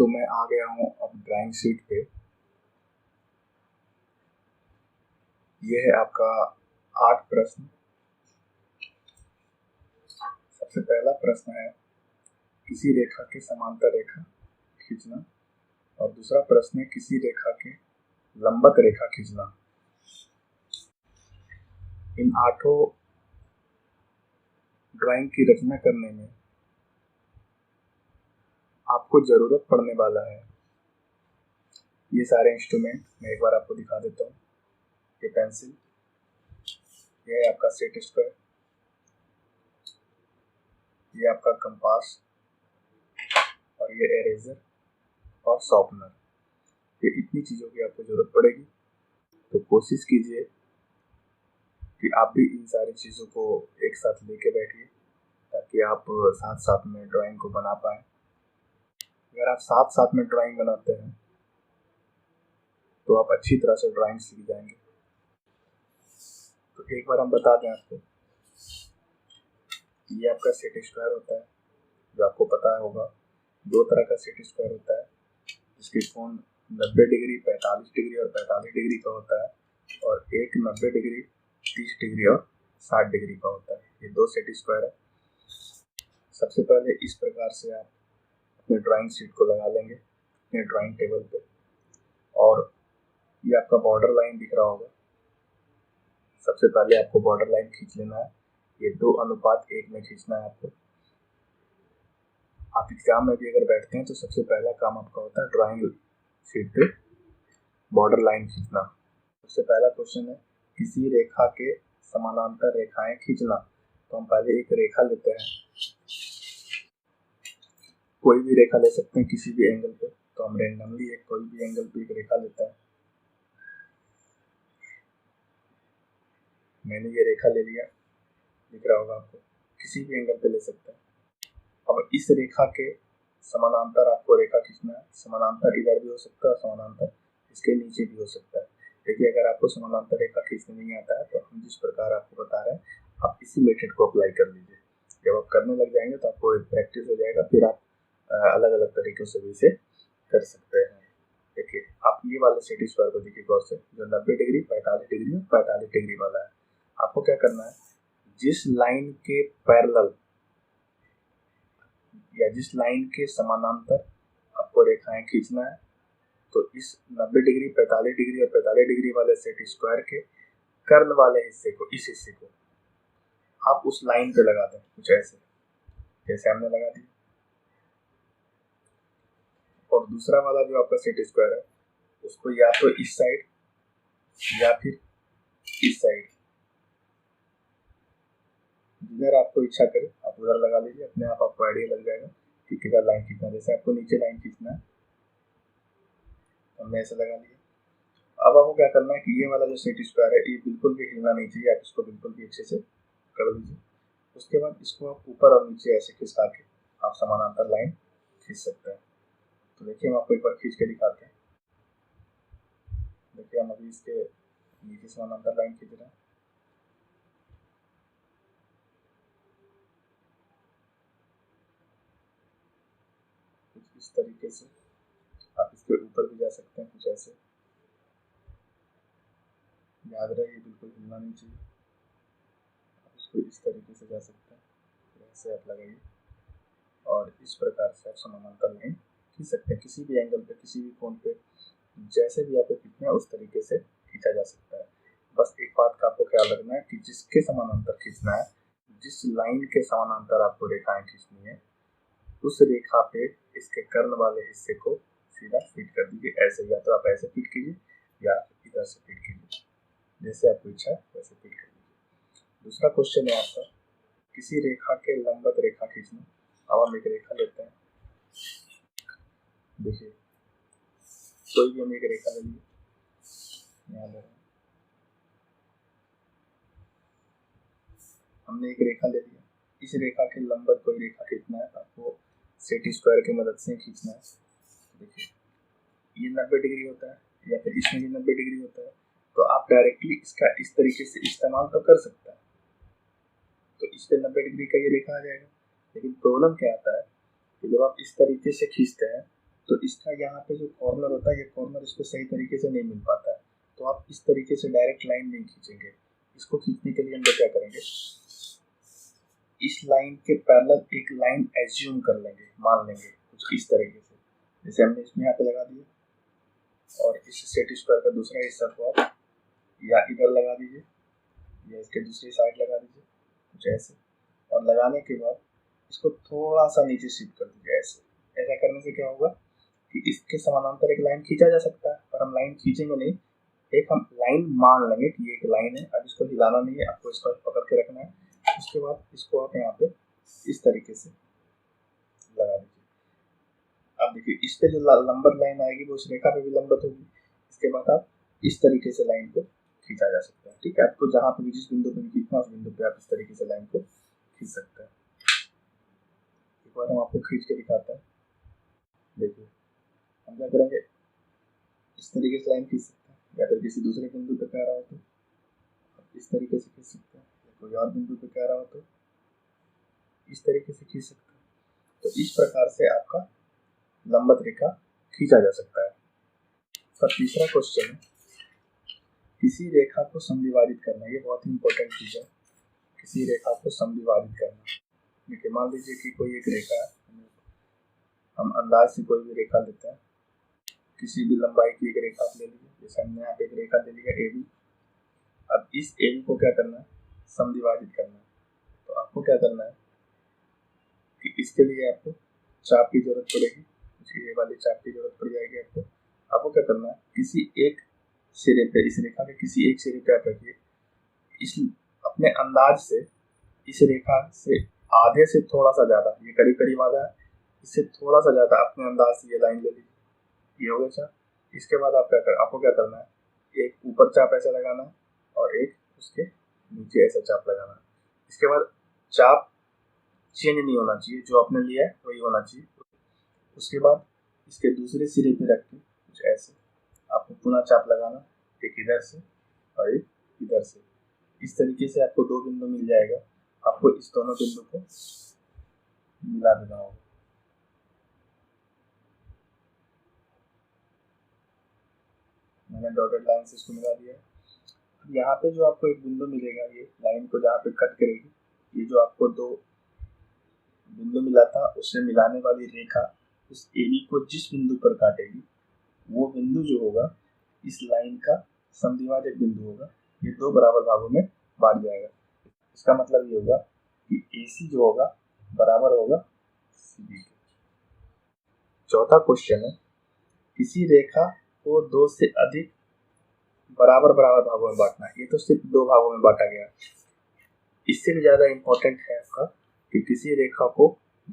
तो मैं आ गया हूँ अब ड्राइंग शीट पे। ये है आपका 8 प्रश्न। सबसे पहला प्रश्न है किसी रेखा के समांतर रेखा खींचना, और दूसरा प्रश्न है किसी रेखा के लंबवत रेखा खींचना। इन 8 ड्राइंग की रचना करने में आपको जरूरत पड़ने वाला है ये सारे इंस्ट्रूमेंट। मैं एक बार आपको दिखा देता हूँ। ये पेंसिल, ये है आपका सेट स्क्वायर, ये आपका कंपास, और ये इरेजर और शॉर्पनर। ये इतनी चीज़ों की आपको जरूरत पड़ेगी। तो कोशिश कीजिए कि आप भी इन सारी चीज़ों को एक साथ लेके बैठिए ताकि आप साथ साथ में ड्राइंग को बना पाएँ। अगर आप साथ साथ में ड्राइंग बनाते हैं तो आप अच्छी तरह से ड्राइंग सीख जाएंगे। तो एक बार हम बता दें आपको, ये आपका सेट स्क्वायर होता है जो आपको पता होगा। 2 तरह का सेट स्क्वायर होता है जिसके कोण 90 डिग्री, 45 डिग्री और 45 डिग्री का होता है, और एक 90 डिग्री, 30 डिग्री और 60 डिग्री का होता है। ये 2 सेट स्क्वायर है। सबसे पहले इस प्रकार से आप अपने ड्राइंग शीट को लगा लेंगे अपने ड्राइंग टेबल पे, और ये आपका बॉर्डर लाइन दिख रहा होगा। सबसे पहले आपको बॉर्डर लाइन खींच लेना है। ये 2:1 में खींचना है आपको। आप एग्जाम में भी अगर बैठते हैं तो सबसे पहला काम आपका होता है ड्राइंग शीट पे बॉर्डर लाइन खींचना। सबसे पहला क्वेश्चन है किसी रेखा के समानांतर रेखाएं खींचना। तो हम पहले एक रेखा लेते हैं, कोई भी रेखा ले सकते हैं किसी भी एंगल पे। तो हम रेंडमली एक कोई भी एंगल पे एक रेखा लेते हैं। मैंने ये रेखा ले लिया, दिख रहा होगा आपको। किसी भी एंगल पे ले सकते हैं। अब इस रेखा के समानांतर आपको रेखा खींचना है। समानांतर इधर भी हो सकता है और समानांतर इसके नीचे भी हो सकता है। देखिए, अगर आपको समानांतर रेखा खींचने नहीं आता है तो हम जिस प्रकार आपको बता रहे हैं आप इसी मेथड को अप्लाई कर लीजिए। जब आप करने लग जाएंगे तो आपको एक प्रैक्टिस हो जाएगा, फिर आप अलग अलग तरीकों से भी इसे कर सकते हैं। देखिए, आप ये वाले सेट स्क्वायर को देखिए गौर से, जो 90 डिग्री, 45 डिग्री और 45 डिग्री वाला है। आपको क्या करना है, जिस लाइन के पैरेलल या जिस लाइन के समानांतर आपको रेखाएं खींचना है, तो इस 90 डिग्री, 45 डिग्री और 45 डिग्री वाले सेट स्क्वायर के कर्ण वाले हिस्से को, इस हिस्से को आप उस लाइन पे लगा दें, कुछ ऐसे जैसे हमने लगा दिया। और दूसरा वाला जो आपका सेट स्क्वायर है उसको या तो इस साइड या फिर इस साइड, जिधर आपको इच्छा करे आप उधर लगा लीजिए। अपने आप आपको आइडिया लग जाएगा कि किधर लाइन खींचना है। जैसे आपको नीचे लाइन खींचना है, हमने ऐसे लगा लिया। अब आपको क्या करना है कि ये वाला जो सेट स्क्वायर है ये बिल्कुल भी हिलना नहीं चाहिए। आप इसको बिल्कुल भी अच्छे से कर लीजिए। उसके बाद इसको आप ऊपर और नीचे ऐसे खिसका के आप समानांतर लाइन खींच सकते हैं। तो देखिए, हम आपको एक बार खींच के दिखाते हैं। देखिए, हम अभी इसके नीचे समानांतर लाइन खींच रहे हैं। कुछ इस तरीके से आप इसके ऊपर भी जा सकते हैं, कुछ ऐसे। याद रहे, ये बिल्कुल हिलना नहीं चाहिए। आप इसको इस तरीके से जा सकते हैं, ऐसे आप लगाइए, और इस प्रकार से आप समानांतर लाइन खींच सकते हैं। किसी भी एंगल पे, किसी भी कोण पे, जैसे भी आपको खींचना है उस तरीके से खींचा जा सकता है। बस एक बात का आपको ख्याल रखना है कि जिसके समानांतर खींचना है, जिस लाइन के समानांतर आपको रेखाएं खींचनी है, उस रेखा पे इसके कर्ण वाले हिस्से को सीधा फिट कर दीजिए। ऐसे, या तो आप ऐसे फिट कीजिए या इधर से फिट कीजिए, जैसे आपको इच्छा है वैसे फिट कर दीजिए। दूसरा क्वेश्चन है आपका किसी रेखा के लंबवत रेखा खींचना। अब हम एक रेखा लेते हैं। देखिए, कोई भी हम एक रेखा ले लिए, यहाँ ले रहे हैं। हमने एक रेखा ले लिया। इस रेखा के लंबवत कोई रेखा खींचना है, आपको सेट स्क्वायर की मदद से खींचना है। देखिए, ये 90 डिग्री होता है, या फिर इसमें भी 90 डिग्री होता है। तो आप डायरेक्टली इसका इस तरीके से इस्तेमाल तो कर सकते हैं। तो इस पे 90 डिग्री का ये रेखा आ जाएगा। लेकिन प्रॉब्लम क्या आता है कि जब आप इस तरीके से खींचते हैं तो इसका यहाँ पे जो कॉर्नर होता है, ये कॉर्नर इस पर सही तरीके से नहीं मिल पाता है, तो आप इस तरीके से डायरेक्ट लाइन नहीं खींचेंगे। इसको खींचने के लिए हम लोग क्या करेंगे, इस लाइन के पैरेलल एक लाइन एज्यूम कर लेंगे, मान लेंगे कुछ इस तरीके से, जैसे हमने इसमें यहाँ पे लगा दिया, और इस सेट स्क्वायर का दूसरा हिस्सा को आप या इधर लगा दीजिए या इसके दूसरी साइड लगा दीजिए, कुछ ऐसे। और लगाने के बाद इसको थोड़ा सा नीचे शिफ्ट कर दीजिए ऐसे। ऐसा करने से क्या होगा कि इसके समानांतर एक लाइन खींचा जा सकता है, पर हम लाइन खींचेंगे नहीं, एक हम लाइन मान लेंगे कि ये एक लाइन है। अब इसको हिलाना नहीं है, आपको इसको पकड़ के रखना है। उसके बाद इसको आप यहाँ पे इस तरीके से लगा दीजिए। अब देखिए इस पे जो लंबर लाइन आएगी वो इस रेखा पे भी लंबवत होगी। इसके बाद आप इस तरीके से लाइन को खींचा जा सकता है। ठीक है, आपको जहाँ पे भी जिस बिंदु पे भी खींचना है उस बिंदु पे आप इस तरीके से लाइन को खींच सकते हैं। एक बार हम आपको खींच के दिखाते हैं। देखिए हम क्या करेंगे, इस तरीके से लाइन खींच सकते हैं, या फिर किसी दूसरे बिंदु पे कह रहा हो तो इस तरीके से खींच सकते हैं, या कोई और बिंदु पे कह रहा हो तो इस तरीके से खींच सकते हैं। तो इस प्रकार से आपका लंबवत रेखा खींचा जा सकता है। और तीसरा क्वेश्चन है, किसी रेखा को समविभाजित करना। ये बहुत ही इंपॉर्टेंट चीज है, किसी रेखा को समविभाजित करना। देखिए मान लीजिए कि कोई एक रेखा है, हम अंदाज से कोई भी रेखा लेते हैं, किसी भी लंबाई की एक रेखा आप ले लीजिए, जैसे हमने यहाँ पे एक रेखा ले लिया AB। अब इस AB को क्या करना है, समविभाजित करना है। तो आपको क्या करना है कि इसके लिए आपको चाप की जरूरत पड़ेगी, ये वाली चाप की जरूरत पड़ जाएगी आपको। आपको क्या करना है, किसी एक सिरे पे, इस रेखा के किसी एक सिरे पे आप रखिए, इस अपने अंदाज से इस रेखा से आधे से थोड़ा सा ज्यादा, ये करीब करीब आधा है, इससे थोड़ा सा ज्यादा अपने अंदाज से ये लाइन ले लीजिए, ये हो गया चाप। इसके बाद आप आपको क्या करना है, एक ऊपर चाप ऐसा लगाना है और एक उसके नीचे ऐसा चाप लगाना है। इसके बाद चाप चेंज नहीं होना चाहिए, जो आपने लिया है वही होना चाहिए। उसके बाद इसके दूसरे सिरे पे रख के कुछ ऐसे आपको पुनः चाप लगाना, एक इधर से और एक इधर से। इस तरीके से आपको दो बिंदु मिल जाएगा। आपको इस दोनों बिंदु को मिला देना होगा। मैंने डॉटेड लाइन से इसको मिला दिया। यहाँ पे जो आपको एक बिंदु मिलेगा, ये लाइन को जहाँ पे कट करेगी, ये जो आपको दो बिंदु मिला था उससे मिलाने वाली रेखा उस AB को जिस बिंदु पर काटेगी, वो बिंदु जो होगा इस लाइन का समद्विभाजक बिंदु होगा। ये दो बराबर भागों में बांट जाएगा। इसका मतलब ये होगा कि AC जो होगा बराबर होगा CB के। चौथा क्वेश्चन है, किसी रेखा को दो से अधिक बराबर बराबर भागों में बांटना। ये तो सिर्फ दो भागों में बांटा गया, इससे भी ज्यादा इंपॉर्टेंट है आपका कि किसी रेखा को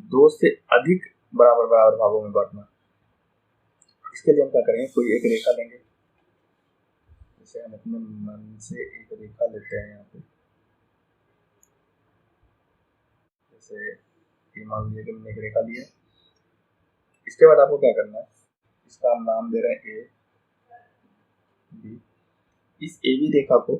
दो से अधिक बराबर बराबर भागों में बांटना। इसके लिए हम क्या करेंगे, कोई एक रेखा लेंगे, जैसे हम अपने मन से एक रेखा लेते हैं यहाँ पे, जैसे मान लीजिए कि हमने एक रेखा लिया। इसके बाद आपको क्या करना है, इसका हम नाम दे रहे हैं AB। इस AB रेखा को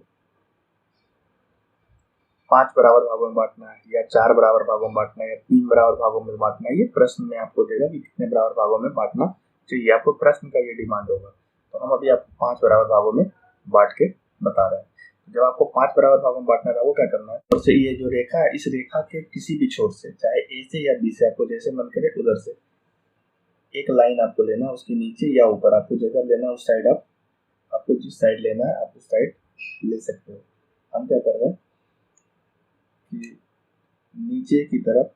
5 बराबर भागों में बांटना है, या 4 बराबर भागों में बांटना है, या 3 बराबर भागों में बांटना है। ये प्रश्न में आपको देगा कि कितने बराबर भागों में बांटना चाहिए, आपको प्रश्न का ये डिमांड होगा। तो हम अभी आपको 5 बराबर भागों में बांट के बता रहे हैं। जब आपको 5 बराबर भागों में बांटना था, वो क्या करना है, और से ये जो रेखा है, इस रेखा के किसी भी छोर से, चाहे A से या B से, आपको जैसे मन करे उधर से एक लाइन आपको लेना, उसके नीचे या ऊपर आपको जगह लेना, उस साइड आपको जिस साइड लेना है आप उस साइड ले सकते हो। हम क्या कर रहे हैं कि नीचे की तरफ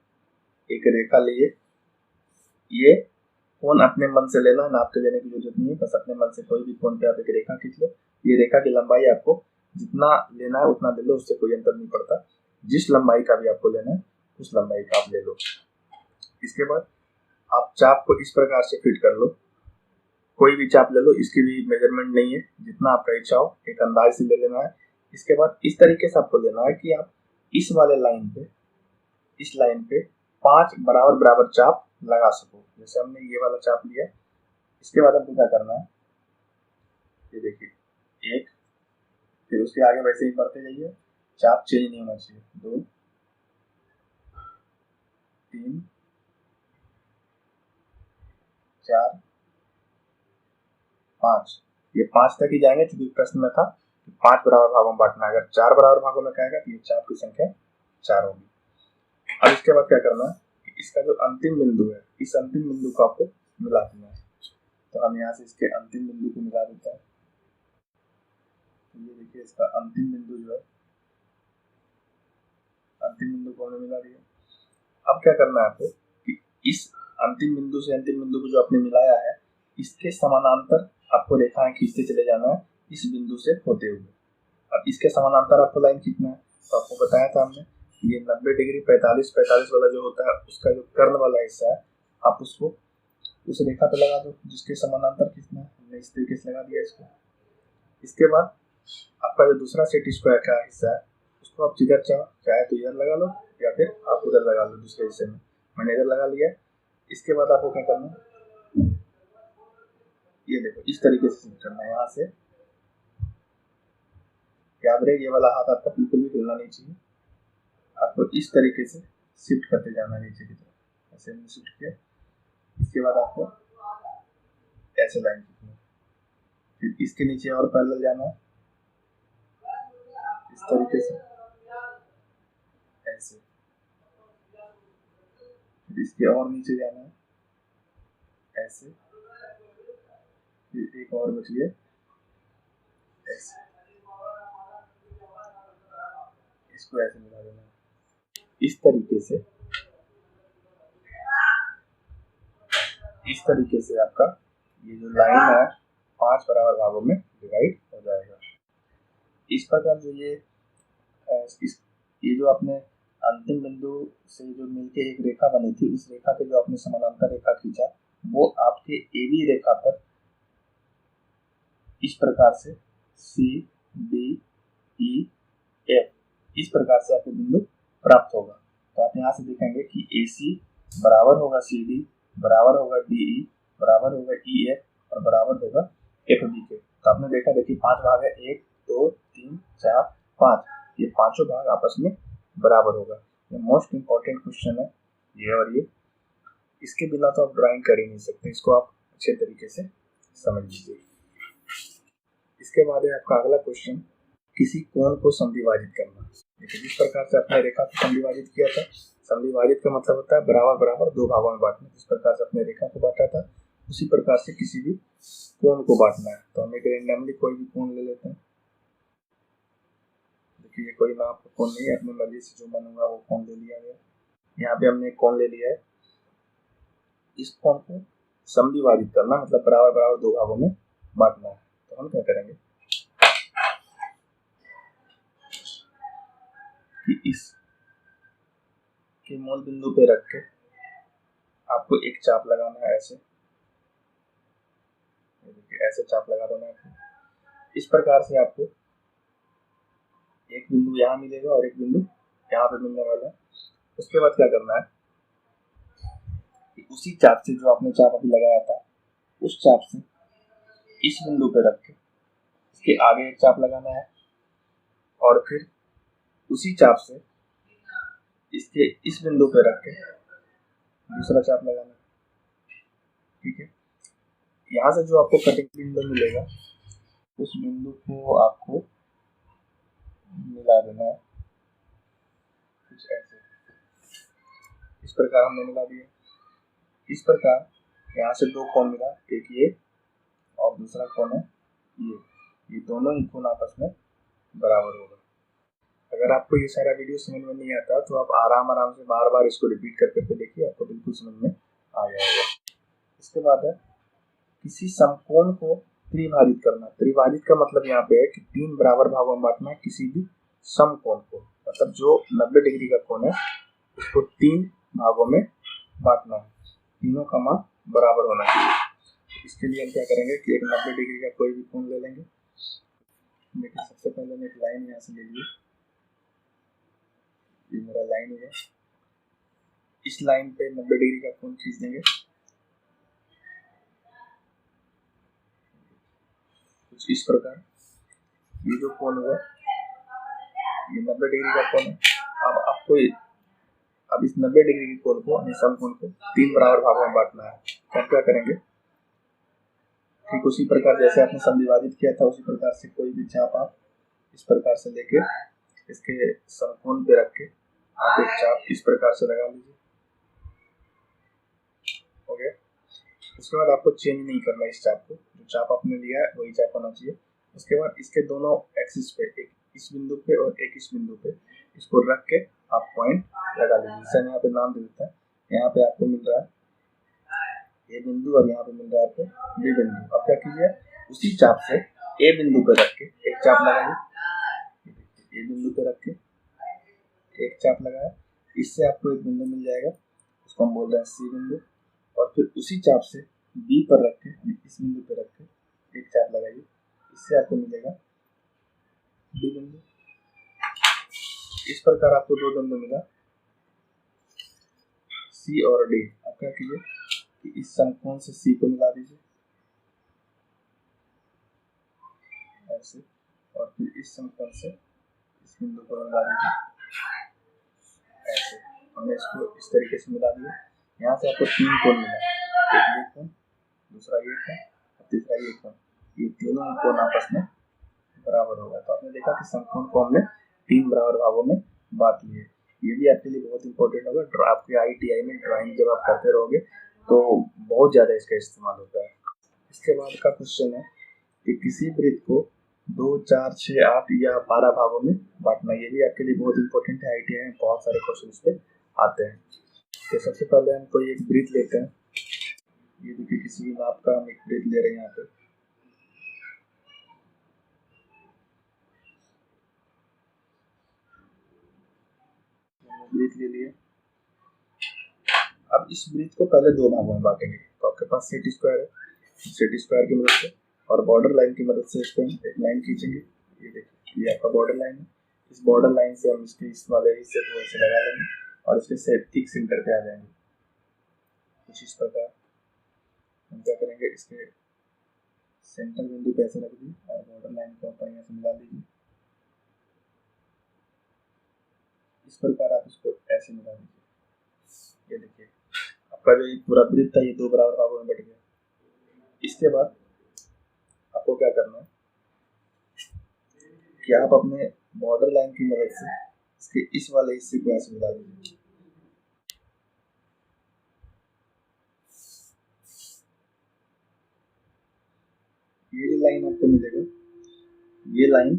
एक रेखा लिए, ये कोण अपने मन से लेना, नाप के लेने की जरूरत नहीं है, बस अपने मन से कोई भी कोण पे आप एक रेखा खींच लो। ये रेखा की लंबाई आपको जितना लेना है उतना ले लो, उससे कोई अंतर नहीं पड़ता। जिस लंबाई का भी आपको लेना है उस लंबाई का आप ले लो। इसके बाद आप चाप को इस प्रकार से फिट कर लो, कोई भी चाप ले लो, इसकी भी मेजरमेंट नहीं है, जितना आपका इच्छा हो एक अंदाज से ले लेना है। इसके बाद इस तरीके से आपको लेना है कि आप इस वाले लाइन पे, इस लाइन पे 5 बराबर बराबर चाप लगा सको। जैसे हमने ये वाला चाप लिया, इसके बाद आपको क्या करना है, ये देखिए एक, फिर उसके आगे वैसे ही बढ़ते जाइए, चाप चेंज नहीं होना चाहिए, 2 3 4 5, ये 5 तक ही जाएंगे क्योंकि प्रश्न में था 5 बराबर भागों में बांटना। अगर 4 बराबर भागों में कहेगा तो ये 4 की संख्या 4 होगी। अब इसके बाद क्या करना है, इसका जो अंतिम बिंदु है, इस अंतिम बिंदु को आपको मिला देना है। तो हम यहाँ से इसके अंतिम बिंदु को मिला देते हैं। तो ये देखिए इसका अंतिम बिंदु जो है, अंतिम बिंदु को हमने मिला दिया। अब क्या करना है आपको कि इस अंतिम बिंदु से अंतिम बिंदु को जो आपने मिलाया है, इसके समानांतर आपको रेखाएं खींचते चले जाना है इस बिंदु से होते हुए। अब इसके समानांतर आपको लाइन खींचना है। तो आपको बताया था हमने ये 90 डिग्री 45 वाला जो होता है, उसका जो कर्ण वाला हिस्सा है, आप उसको उस रेखा पे लगा दो जिसके समानांतर खींचना है। हमने इस तरीके से लगा दिया इसको। इसके बाद आपका जो दूसरा सेट स्क्वायर का हिस्सा है, उसको आप जिधर चाहे तो इधर लगा लो या फिर आप उधर लगा लो दूसरे हिस्से में। मैंने इधर लगा लिया। इसके बाद आपको क्या करना है, ये देखो इस तरीके से शिफ्ट करना है। यहाँ से याद रहे ये वाला हाथ आपका बिल्कुल भी हिलना नहीं चाहिए। आपको इस तरीके से शिफ्ट करते जाना है नीचे की तरफ। ऐसे शिफ्ट किया। इसके बाद आपको ऐसे लाइन खींचना है। फिर इसके नीचे और पैरेलल जाना है इस तरीके से, ऐसे। फिर इसके और नीचे जाना है ऐसे। फिर एक और बच गया ऐसे, इसको ऐसे मिला देना है। इस तरीके से आपका ये जो लाइन है 5 बराबर भागों में डिवाइड हो जाएगा। इस प्रकार जो ये जो आपने अंतिम बिंदु से जो मिलके एक रेखा बनी थी, इस रेखा के जो आपने समानांतर रेखा खींचा, वो आपके AB रेखा पर इस प्रकार से CDEF इस प्रकार से आपको बिंदु प्राप्त होगा। तो आप यहाँ से देखेंगे कि AC बराबर होगा CD, बराबर होगा DE, बराबर होगा EF और बराबर होगा FB के। तो आपने देखा, देखिए 5 भाग है, 1 2 3 4 5, ये पांचों भाग आपस में बराबर होगा। ये मोस्ट इंपॉर्टेंट क्वेश्चन है ये, और ये इसके बिना तो आप ड्राइंग कर ही नहीं सकते। इसको आप अच्छे तरीके से समझ लीजिए। इसके बाद है आपका अगला क्वेश्चन, किसी कोण को समद्विभाजित करना। देखिए जिस प्रकार से अपने रेखा को समद्विभाजित किया था, समद्विभाजित का मतलब होता है बराबर बराबर दो भागों में बांटना। जिस प्रकार से अपने रेखा को बांटा था, उसी प्रकार से किसी भी कोण को बांटना है। तो हम एक रेंडमली कोई भी कोण ले लेते हैं। देखिए ये कोई नाप कोण नहीं है, अपनी मर्जी से जो मन होगा वो कोण ले लिया गया। यहाँ पे हमने कोण ले लिया है। इस कोण को समद्विभाजित करना मतलब बराबर बराबर दो भागों में बांटना है। तो हम क्या करेंगे कि इस के मूल बिंदु पे रख के आपको एक चाप लगाना है ऐसे। ऐसे चाप लगा देना है। इस प्रकार से आपको एक बिंदु यहाँ मिलेगा और एक बिंदु यहाँ पे मिलने वाला है। उसके बाद क्या करना है कि उसी चाप से, जो आपने चाप अभी लगाया था, उस चाप से इस बिंदु पे रख के इसके आगे एक चाप लगाना है और फिर उसी चाप से इसके इस बिंदु पे रख के दूसरा चाप लगाना है। ठीक है, यहाँ से जो आपको कटिंग बिंदु मिलेगा उस बिंदु को आपको मिला देना है कुछ ऐसे। इस प्रकार हमने मिला दिया। इस प्रकार यहाँ से दो कोण मिला, एक ये और दूसरा कोण है ये दोनों ही कोण आपस में बराबर होगा। अगर आपको ये सारा वीडियो समझ में नहीं आता तो आप आराम से बार बार इसको रिपीट कर करके देखिए, आपको बिल्कुल समझ में आ जाएगा। इसके बाद है किसी समकोण को त्रिभाजित करना। त्रिभाजित का मतलब यहाँ पे है कि 3 बराबर भागों में बांटना है किसी भी समकोण को। मतलब जो 90 डिग्री का कोण है उसको 3 भागों में बांटना है, तीनों का मान बराबर होना चाहिए। इसके लिए हम क्या करेंगे कि एक 90 डिग्री का कोई भी कोण ले लेंगे। देखिए सबसे पहले मैं एक लाइन यहाँ से ले ली, ये मेरा लाइन है। इस लाइन पे 90 डिग्री का कोण खींच देंगे कुछ इस प्रकार। ये जो कोण हुआ ये 90 डिग्री का कोण है। अब इस 90 डिग्री के कोण को, समकोण को 3 बराबर भागों में बांटना है। तो क्या करेंगे ठीक उसी प्रकार जैसे आपने समविभाजित किया था उसी प्रकार से कोई भी चाप आप इस प्रकार से लेके इसके समकोण पे रख के आप एक चाप इस प्रकार से लगा लीजिए। हो गया। उसके बाद आपको चेंज नहीं करना इस चाप को, जो चाप आपने लिया है वही चाप होना चाहिए। उसके बाद इसके दोनों एक्सिस पे, एक इस बिंदु पे और एक इस बिंदु पे, इसको रख के आप पॉइंट लगा लीजिए। जैसे यहाँ पे नाम दे देता है, यहाँ पे आपको मिल रहा है ए बिंदु और यहाँ पे मिल रहा है आपको बी बिंदु। अब क्या कीजिए, उसी चाप से ए बिंदु पे रख के एक चाप लगाइए। ए बिंदु पे रख के एक चाप लगाया, इससे आपको एक बिंदु मिल जाएगा, उसको हम बोल रहे हैं सी बिंदु। और फिर उसी चाप से बी पर रख के इस बिंदु पे रख के एक चाप लगाइए, इससे आपको मिलेगा बी बिंदु। इस प्रकार आपको दो बिंदु मिला सी और डी। अब क्या कीजिए कि इस समकोण से सी को मिला दीजिए ऐसे, और फिर इस समकोण से इस बिंदु को मिला दीजिए ऐसे। हमने इसको इस तरीके से मिला दिया। यहाँ से आपको तीन कोण मिला, एक ये कोण, दूसरा ये कोण और तीसरा ये कोण। ये तीनों कोण आपस में बराबर होगा। तो आपने देखा कि समकोण को हमने तीन बराबर भागों में बांट लिए। ये भी आपके लिए बहुत इंपॉर्टेंट होगा। आपके ITI में ड्राइंग जब आप करते रहोगे तो बहुत ज़्यादा इसका इस्तेमाल होता है। इसके बाद का क्वेश्चन है कि किसी वृत्त को 2, 4, 6, 8 या 12 भागों में बांटना। ये भी आपके लिए बहुत इंपॉर्टेंट है। ITI में बहुत सारे क्वेश्चन इस पे आते हैं। तो सबसे पहले हम कोई एक वृत्त लेते हैं। ये देखिए किसी भी माप का हम एक वृत्त ले रहे हैं। यहाँ पे वृत्त ले लिए। अब इस वृत्त को पहले दो भागों में बांटेंगे। तो आपके पास सेट स्क्वायर है, सेट स्क्वायर की मदद से और बॉर्डर लाइन की मदद से इस पे एक लाइन खींचेंगे। ये देखिए ये आपका बॉर्डर लाइन है। इस बॉर्डर लाइन से हम इसके इस वाले हिस्से को ऐसे लगा लेंगे और इसके ठीक सेंटर पे आ जाएंगे। कुछ इस प्रकार हम क्या करेंगे, इसके सेंटर बिंदु पे ऐसे रख दी और बॉर्डर लाइन को आप यहाँ से मिला लीजिए। इस प्रकार आप इसको ऐसे मिला दीजिए। ये देखिए आपका जो पूरा वृत्त था ये दो बराबर भागों में बट गया। इसके बाद आपको क्या करना है कि आप अपने बॉर्डर लाइन की मदद से इसके इस वाले हिस्से को ऐसे मिला दीजिए। ये जो लाइन आपको मिलेगा, ये लाइन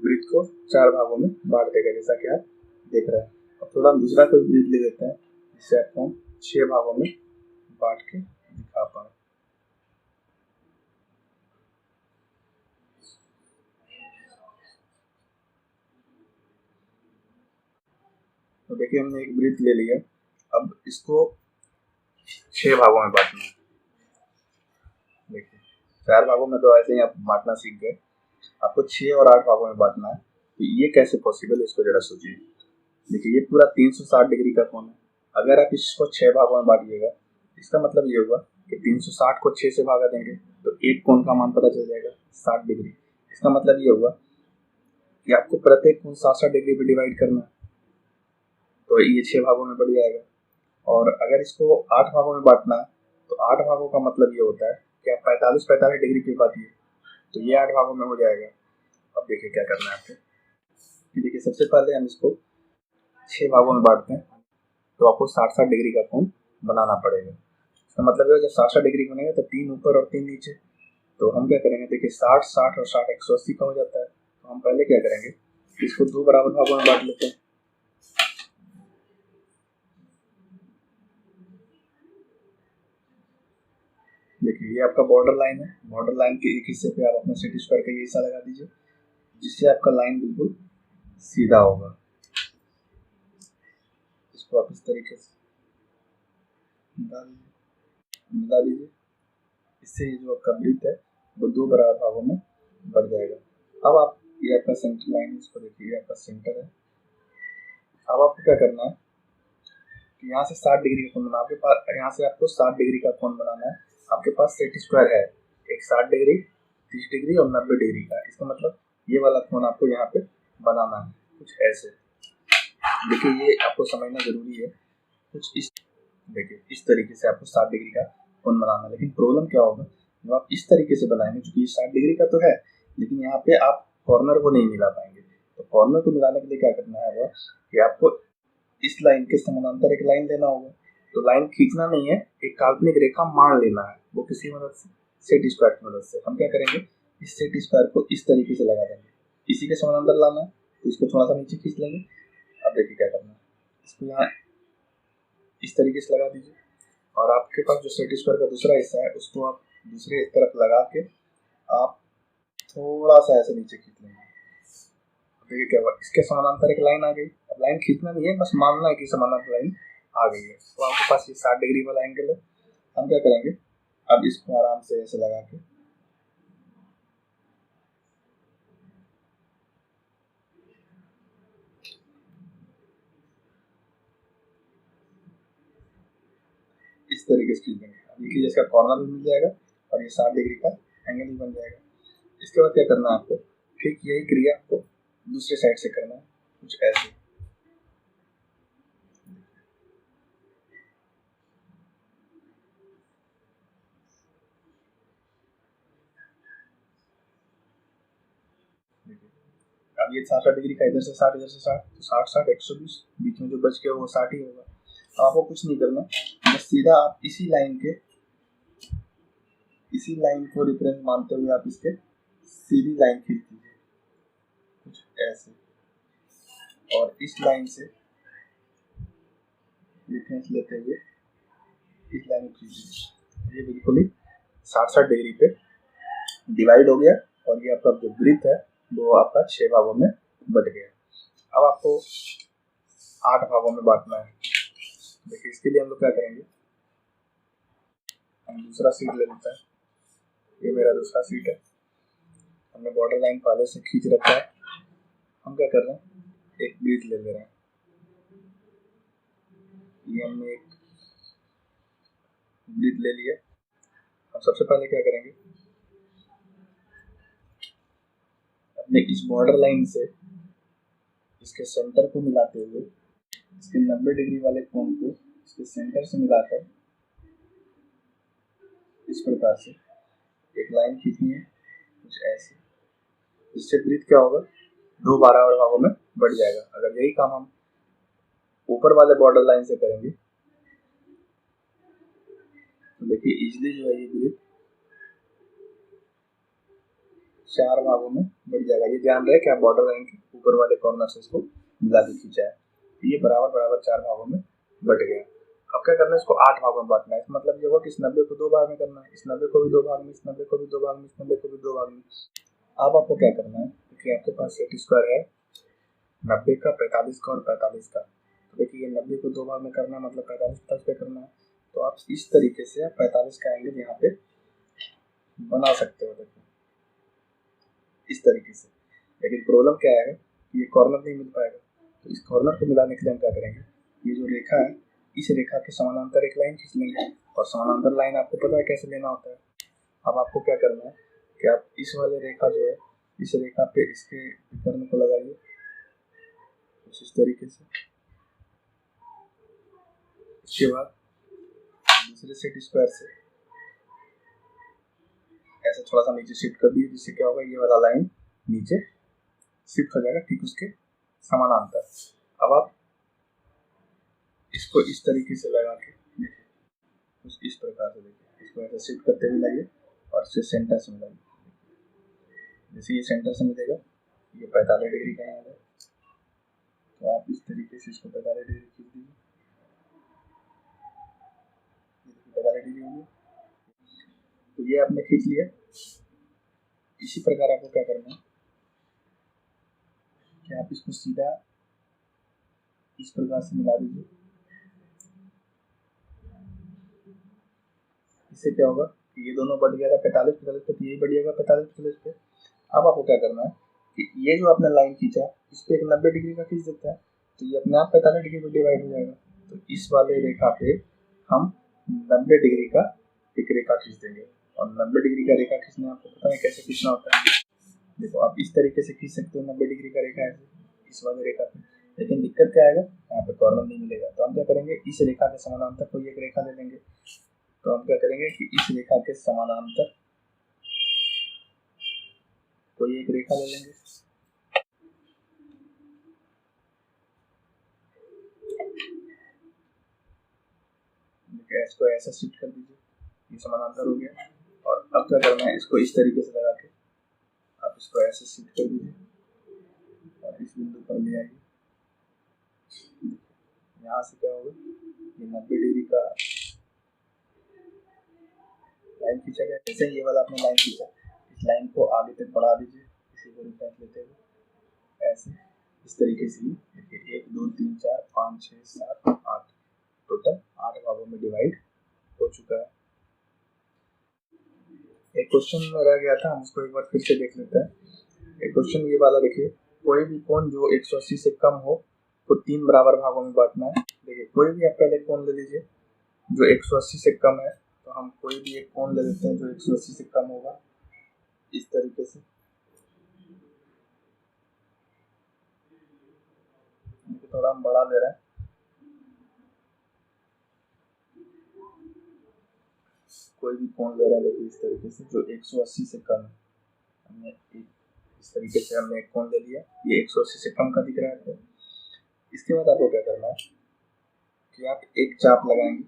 वृत्त को चार भागों में बांट देगा, जैसा कि आप देख रहे हैं। अब थोड़ा हम दूसरा कोई वृत्त ले लेते हैं जिससे आपको हम 6 भागों में बांट के दिखा पाए। तो देखिए हमने एक वृत्त ले लिया। अब इसको 6 भागों में बांटना है। देखिए 4 भागों में तो ऐसे ही आप बांटना सीख गए, आपको 6 और 8 भागों में बांटना है। तो ये कैसे पॉसिबल है, इसको जरा सोचिए। देखिए ये पूरा 360 डिग्री का कोण है। अगर आप इसको 6 भागों में बांटिएगा, इसका मतलब ये होगा कि 360 को 6 से भागा देंगे तो एक कोण का मान पता चल जाएगा 60 डिग्री। इसका मतलब ये होगा कि आपको प्रत्येक कोण 60 डिग्री पे डिवाइड करना है, तो ये 6 भागों में बढ़ जाएगा। और अगर इसको 8 भागों में बांटना है तो 8 भागों का मतलब ये होता है कि आप 45 डिग्री पे बांटिए, तो ये 8 भागों में हो जाएगा। अब देखिए क्या करना है आपको। देखिए सबसे पहले हम इसको 6 भागों में बांटते हैं, तो आपको 60 डिग्री का कोण बनाना पड़ेगा। इसका मतलब है जब 60 डिग्री बनेगा तो 3 ऊपर और 3 नीचे। तो हम क्या करेंगे, देखिए 60, 60 और 60 180 का हो जाता है। तो हम पहले क्या करेंगे, इसको 2 बराबर भागों में बांट लेते हैं। देखिए ये आपका बॉर्डर लाइन है। बॉर्डर लाइन के एक हिस्से पे आप अपना सेट स्क्वायर का ये हिस्सा लगा दीजिए, जिससे आपका लाइन बिल्कुल सीधा होगा। इसको आप इस तरीके से मिला दीजिए। इससे ये जो आपका वृत्त है वो 2 बराबर भागों में बढ़ जाएगा। अब आप ये आपका सेंटर लाइन है, इसको देखिए आपका सेंटर है। अब आपको क्या करना है कि यहाँ से 60 डिग्री का कोण बनाना, आपके पास यहाँ से आपको 60 डिग्री का कोण बनाना है। आपके पास सेट स्क्वायर है, एक 60 डिग्री, 30 डिग्री और 90 डिग्री का। इसका मतलब ये वाला कोण आपको यहाँ पे बनाना है कुछ ऐसे। देखिए ये आपको समझना जरूरी है। कुछ इस देखिए इस तरीके से आपको 60 डिग्री का कोण बनाना। लेकिन प्रॉब्लम क्या होगा, जब आप इस तरीके से बनाएंगे, क्योंकि 60 डिग्री का तो है, लेकिन यहाँ पे आप कॉर्नर को नहीं मिला पाएंगे। तो कॉर्नर को मिलाने के लिए क्या करना है कि आपको इस लाइन के समानांतर एक लाइन लेना होगा। तो लाइन खींचना नहीं है, एक काल्पनिक रेखा मान लेना है, वो किसी मदद से, सेट स्क्वायर की मदद से। हम क्या करेंगे, इस सेट स्क्वायर को इस तरीके से लगा देंगे, इसी के समानांतर लाना है, तो इसको थोड़ा सा नीचे खींच लेंगे। अब देखिए क्या करना है, इसको यहाँ इस तरीके से लगा दीजिए, और आपके पास जो सेट स्क्वायर का दूसरा हिस्सा है उसको आप दूसरे तरफ लगा के आप थोड़ा सा ऐसे नीचे खींच लेंगे। देखिए क्या हुआ, इसके समानांतर एक लाइन आ गई। अब लाइन खींचना नहीं है, बस मानना है कि समानांतर लाइन आ गई है। तो आपके पास ये 60 डिग्री वाला एंगल है। हम क्या करेंगे, अब इसको आराम से ऐसे लगा के इस तरीके से खींच देंगे। अब देखिए इसका कॉर्नर भी मिल जाएगा और ये 60 डिग्री का एंगल भी बन जाएगा। इसके बाद क्या करना है आपको, ठीक यही क्रिया आपको दूसरे साइड से करना है, कुछ ऐसे। अब ये 60 डिग्री का, इधर से 60 इधर से 60, तो 60 60 120, बीच में जो बच गया वो 60 ही होगा। तो आपको कुछ नहीं करना, बस सीधा आप इसी लाइन को रेफरेंस मानते हुए आप इसके सीधी लाइन खींच दीजिए, कुछ ऐसे, और इस लाइन से रेफरेंस लेते हुए इस लाइन को खींच दीजिए। ये बिल्कुल ही 60 डिग्री पे डिवाइड हो गया, और ये आपका जो वृत्त है वो आपका 6 भागों में बट गया। अब आपको 8 भागों में बांटना है। देखिए इसके लिए हम लोग क्या करेंगे, हम दूसरा सीट ले लेते हैं। ये मेरा दूसरा सीट है, हमने बॉर्डर लाइन पहले से खींच रखा है। हम क्या कर रहे हैं, एक वृत्त ले रहे हैं। ये हमने एक वृत्त ले लिया। अब सबसे पहले क्या करेंगे, अपने इस बॉर्डर लाइन से इसके सेंटर को मिलाते हुए, इसके 90 डिग्री वाले कोण को इसके सेंटर से मिलाकर इस प्रकार से एक लाइन खींचनी है, कुछ ऐसे। इससे वृत्त क्या होगा, 2 बराबर भागों में बढ़ जाएगा। अगर यही काम हम ऊपर वाले बॉर्डर लाइन से करेंगे तो देखिए इजली जो है ये वृत्त 4 भागों में बढ़ जाएगा। ये ध्यान रहे कि आप बॉर्डर लाइन के ऊपर वाले कॉर्नर से इसको मिला के खींचा है, तो ये बराबर बराबर 4 भागों में बढ़ गया। अब क्या करना है, इसको 8 भागों में बांटना है। इसका मतलब ये होगा कि इस 90 को 2 भाग में करना है, इस 90 को भी 2 भाग में, इस 90 को भी 2 भाग में, इस 90 को भी 2 भाग में। अब आपको क्या करना है, क्योंकि आपके पास सेट स्क्वायर है 90 का, 45 का और 45 का। तो देखिए ये 90 को 2 भाग में करना है, मतलब 45 50 पे करना है। तो आप इस तरीके से आप 45 का एंगल यहाँ पे बना सकते हो, देखिए इस तरीके से। लेकिन प्रॉब्लम क्या है, ये कॉर्नर नहीं मिल पाएगा। तो इस कॉर्नर को मिलाने के लिए हम क्या करेंगे, ये जो रेखा है इस रेखा के समानांतर एक लाइन खींच लेंगे, और समानांतर लाइन आपको पता है कैसे लेना होता है। अब आपको क्या करना है कि आप इस वाले रेखा जो है, इस रेखा पे इसके विकर्ण को लगाइए कुछ इस तरीके से। इसके बाद दूसरे सेट स्क्वायर से ऐसे थोड़ा सा नीचे शिफ्ट कर दिए, जिससे क्या होगा, ये वाला लाइन नीचे शिफ्ट हो जाएगा ठीक उसके समानांतर। अब आप इसको इस तरीके से लगा के देखिए, कुछ इस प्रकार से देखिए, इसको ऐसे शिफ्ट करते हुए लाइए और इसे सेंटर से मिलाइए। जैसे ये सेंटर से मिलेगा, ये 45 डिग्री का एंगल है, तो आप इस तरीके से इसको 45 डिग्री खींच दीजिए। 45 डिग्री हो गया, तो ये आपने खींच लिया। इसी प्रकार आपको क्या करना है कि आप इसको सीधा इस प्रकार से मिला दीजिए। इससे क्या होगा कि ये दोनों बढ़ गया था 45 45 पे, तो यही बढ़ जाएगा 45 45 पे। अब आपको क्या करना है कि ये जो आपने लाइन खींचा इस पे एक 90 डिग्री का खींच देता है, तो ये अपने आप 45 डिग्री पे डिवाइड हो जाएगा। तो इस वाले रेखा पे हम 90 डिग्री का एक रेखा खींच देंगे, और 90 डिग्री का रेखा खींचना आपको पता है कैसे खींचना होता है। देखो आप इस तरीके से खींच सकते हो 90 डिग्री का रेखा ऐसे इस वाले रेखा पे। लेकिन दिक्कत क्या आएगा, यहाँ पे कॉर्नर नहीं मिलेगा। तो हम क्या करेंगे, इस रेखा के समानांतर कोई एक रेखा ले लेंगे। तो हम क्या करेंगे कि इस रेखा के समानांतर कोई एक रेखा ले लेंगे। इसको ऐसा शिफ्ट कर दीजिए, ये समानांतर हो गया। और अब क्या करना है, इसको इस तरीके से लगा के आप इसको ऐसे शिफ्ट कर दीजिए और इस बिंदु पर ले आइए। यहाँ से क्या होगा, ये 90 डिग्री का लाइन खींचा गया। जैसे ये वाला आपने लाइन खींचा, इस लाइन को आगे तक बढ़ा दीजिए, इसी को रेफरेंस लेते हुए ऐसे इस तरीके से। देखिए 1 2 3 4 5 6 7 8, टोटल 8 भागों में डिवाइड हो चुका है। एक क्वेश्चन रह गया था, हम उसको एक बार फिर से देख लेते हैं। एक क्वेश्चन ये वाला देखिए, कोई भी कोण जो 180 से कम हो तो 3 बराबर भागों में बांटना है। देखिए कोई भी आप पहले कोण ले लीजिए जो 180 से कम है, तो हम कोई भी एक कोण ले लेते हैं जो 180 से कम होगा, इस तरीके से। थोड़ा हम बढ़ा ले रहे हैं, कोई भी कोण ले रहे हैं देखिए इस तरीके से जो 180 से कम है। हमने इस तरीके से हमने एक कोण ले लिया, ये 180 से कम का दिख रहा है। तो इसके बाद आपको क्या करना है कि आप एक चाप लगाएंगे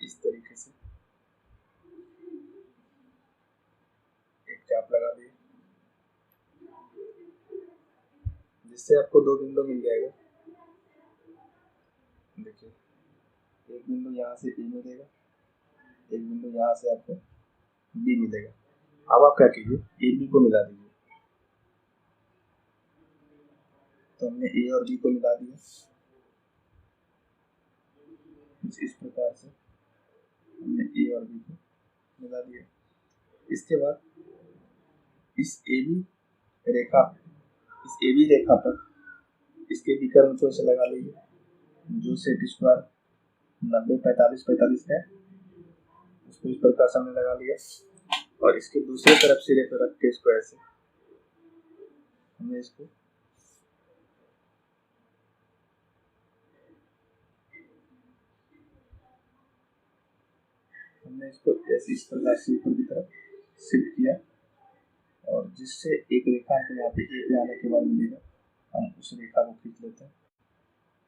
इस तरीके से, एक चाप लगा दिए, जिससे आपको दो बिंदु मिल जाएगा। देखिए एक बिंदु यहाँ से ए मिलेगा, एक बिंदु यहाँ से आपको बी मिलेगा। अब आप क्या कीजिए, ए बी को मिला दीजिए। तो हमने ए और बी को मिला दिया इस प्रकार से, हमने ए और बी को मिला दिया। इसके बाद इस ए बी रेखा, इस ए बी रेखा पर इसके विकर्ण को ऐसे लगा लीजिए, जो सेट स्क्वायर 90 45 45 है उसको इस प्रकार से हमने लगा लिया। और इसके दूसरे तरफ सिरे पर रख के इसको ऐसे हमने इसको ऐसे इस प्रकार से ऊपर की तरफ शिफ्ट किया, और जिससे एक रेखा को यहाँ पे ए पे आने के बाद मिलेगा, हम उस रेखा को खींच लेते हैं।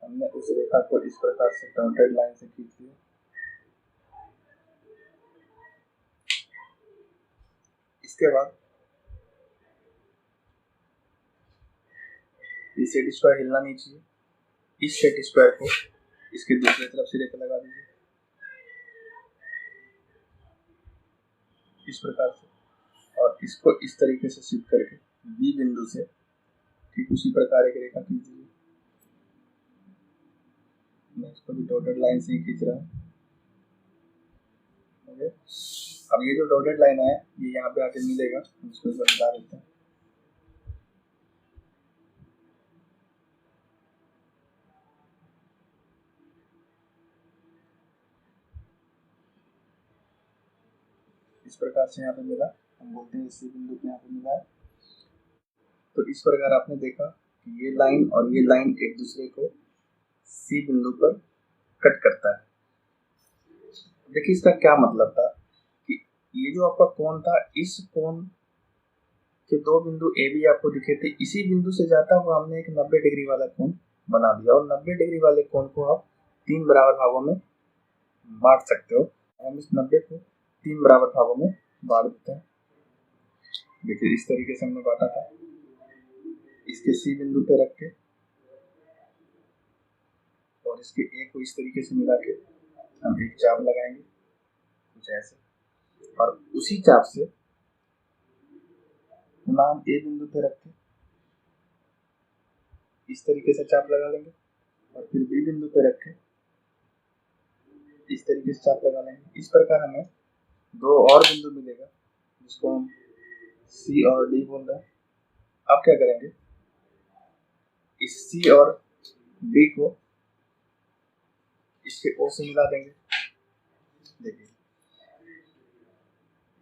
हमने उस रेखा को इस प्रकार से डॉटेड लाइन से खींच लिया। इसके बाद ये सेट स्क्वायर हिलना नहीं चाहिए, इस सेट स्क्वायर को इसके दूसरे तरफ सिरे पर लगा दीजिए इस प्रकार से, और इसको इस तरीके से शिफ्ट करके बी बिंदु से ठीक उसी प्रकार एक रेखा खींच दीजिए। मैं इसको भी डॉटेड लाइन से ही खींच रहा हूँ। अब ये जो डॉटेड लाइन है ये यहाँ पे आके मिलेगा, हम इसको बता देते हैं। इस प्रकार से यहाँ पे मिला, हम बोलते हैं इसी बिंदु पे यहाँ पे मिला है। तो इस प्रकार आपने देखा कि ये लाइन और ये लाइन एक दूसरे को सी बिंदु पर कट करता है। देखिए इसका क्या मतलब था कि ये जो आपका कोण था, इस कोण के दो बिंदु ए बी आपको दिखे थे, इसी बिंदु से जाता हुआ हमने एक 90 डिग्री वाला कोण बना दिया, और 90 डिग्री वाले कोण को आप 3 बराबर भागों में बांट सकते हो। हम इस 90 को 3 बराबर भागों में बांट देते हैं। देखिए इस तरीके से हमने बांटा था, इसके सी बिंदु पे रख के और इसके ए को इस तरीके से मिला के हम एक चाप लगाएंगे कुछ ऐसे, और उसी चाप से नाम ए बिंदु पे रख के इस तरीके से चाप लगा लेंगे, और फिर बी बिंदु पे रख के इस तरीके से चाप लगा लेंगे। इस प्रकार हमें दो और बिंदु मिलेगा जिसको हम सी और डी बोल रहे हैं। अब क्या करेंगे, इस सी और डी को इसके ओ से मिला देंगे। देखिए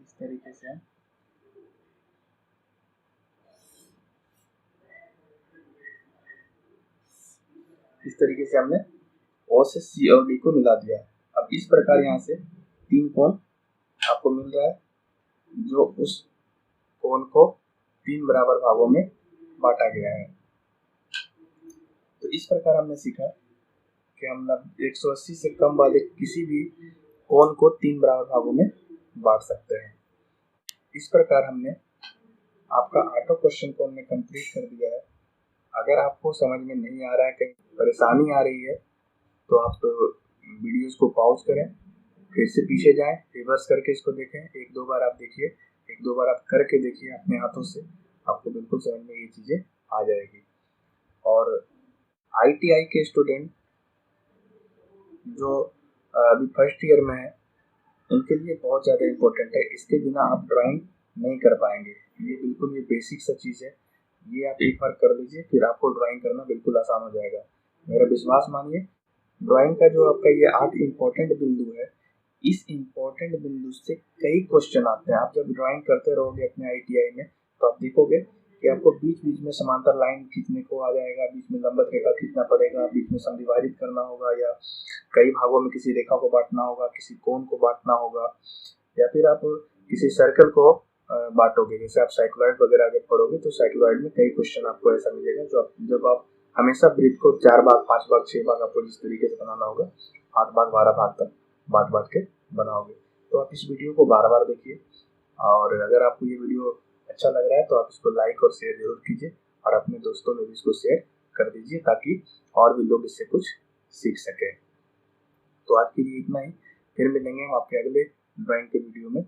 इस तरीके से हम हमने ओ से सी और डी को मिला दिया। अब इस प्रकार यहाँ से 3 कोण आपको मिल रहा है, जो उस कोण को 3 बराबर भागों में बांटा गया है। तो इस प्रकार हमने सीखा कि हम 180 से कम वाले किसी भी कोण को 3 बराबर भागों में बांट सकते हैं। इस प्रकार हमने आपका ऑटो क्वेश्चन को हमने कंप्लीट कर दिया है। अगर आपको समझ में नहीं आ रहा है, कहीं परेशानी आ रही है, तो आप वीडियोस को पॉज करें, फिर से पीछे जाएं, रिवर्स करके इसको देखें, 1-2 बार आप देखिए, 1-2 बार आप करके देखिए अपने हाथों से, आपको बिल्कुल समझ में ये चीज़ें आ जाएगी। और ITI के स्टूडेंट जो अभी फर्स्ट ईयर में है, उनके लिए बहुत ज़्यादा इम्पोर्टेंट है। इसके बिना आप ड्राइंग नहीं कर पाएंगे। ये बिल्कुल ये बेसिक सा चीज़ है, ये आप एक बार कर लीजिए, फिर आपको ड्राइंग करना बिल्कुल आसान हो जाएगा। मेरा विश्वास मानिए, ड्राइंग का जो आपका ये 8 इम्पोर्टेंट बिंदु है, इस इम्पोर्टेंट बिंदु से कई क्वेश्चन आते हैं। आप जब ड्राइंग करते रहोगे अपने ITI में, तो आप देखोगे कि आपको बीच बीच में समांतर लाइन खींचने को आ जाएगा, बीच में लंबवत रेखा खींचना पड़ेगा, बीच में समविभाजित करना होगा, या कई भागों में किसी रेखा को बांटना होगा, किसी कोण को बांटना होगा, या फिर आप किसी सर्कल को बांटोगे। जैसे आप साइक्लॉइड वगैरह आगे पढ़ोगे तो साइक्लॉइड में कई क्वेश्चन आपको ऐसा मिलेगा, जब आप हमेशा वृत्त को 4 भाग, 5 भाग, 6 भाग आपको जिस तरीके से बनाना होगा, 8 भाग, 12 भाग तक बांट के बनाओगे। तो आप इस वीडियो को बार बार देखिए, और अगर आपको ये वीडियो अच्छा लग रहा है तो आप इसको लाइक और शेयर जरूर कीजिए, और अपने दोस्तों में भी इसको शेयर कर दीजिए, ताकि और भी लोग इससे कुछ सीख सकें। तो आज के लिए इतना ही, फिर मिलेंगे हम आपके अगले ड्राइंग के वीडियो में।